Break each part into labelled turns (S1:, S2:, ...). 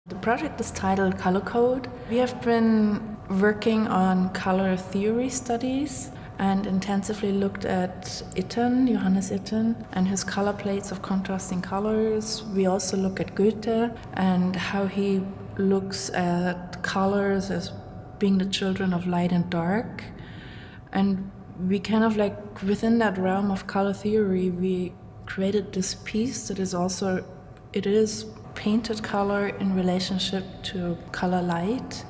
S1: The project is titled Color Code. We have been working on color theory studies and intensively looked at Johannes Itten, and his color plates of contrasting colors. We also look at Goethe and how he looks at colors as being the children of light and dark. And we kind of like, within that realm of color theory, we created this piece that is also, it is painted color in relationship to color light,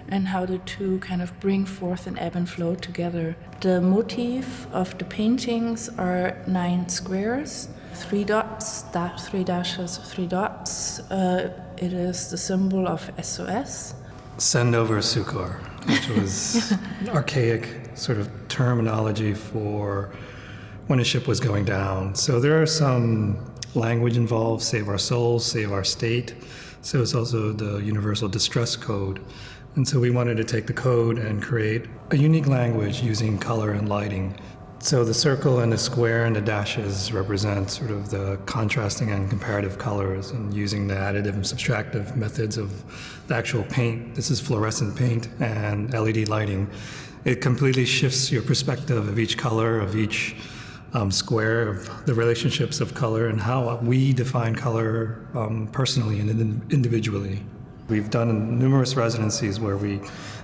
S1: and how the two kind of bring forth an ebb and flow together. The motif of the paintings are 9 squares, 3 dots, 3 dashes, 3 dots. It is the symbol of SOS.
S2: Send over Sukkar, which was archaic sort of terminology for when a ship was going down. So there are some language involved, save our souls, save our state. So it's also the universal distress code. And so we wanted to take the code and create a unique language using color and lighting. So the circle and the square and the dashes represent sort of the contrasting and comparative colors, and using the additive and subtractive methods of the actual paint. This is fluorescent paint and LED lighting. It completely shifts your perspective of each color, of each square, of the relationships of color and how we define color personally and individually. We've done numerous residencies where we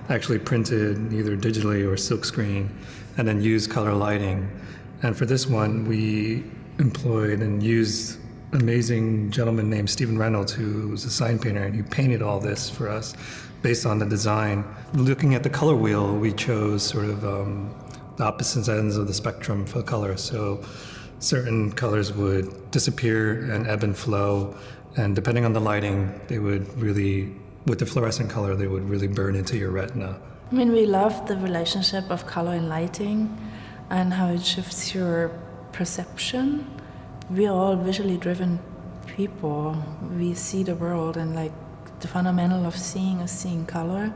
S2: actually printed either digitally or silkscreen and then used color lighting. And for this one, we employed and used an amazing gentleman named Stephen Reynolds, who's a sign painter, and he painted all this for us based on the design. Looking at the color wheel, we chose sort of the opposite ends of the spectrum for color. So certain colors would disappear and ebb and flow, and depending on the lighting, they would really, with the fluorescent color, they would really burn into your retina.
S1: I mean, we love the relationship of color and lighting and how it shifts your perception. We are all visually driven people. We see the world, and like the fundamental of seeing is seeing color,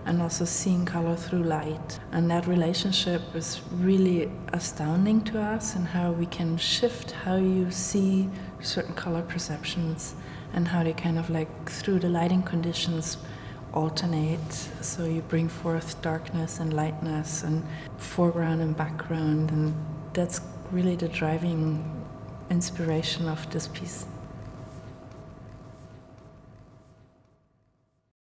S1: and also seeing color through light. And that relationship is really astounding to us, and how we can shift how you see certain color perceptions, and how they kind of like through the lighting conditions alternate. So you bring forth darkness and lightness and foreground and background, and that's really the driving inspiration of this piece.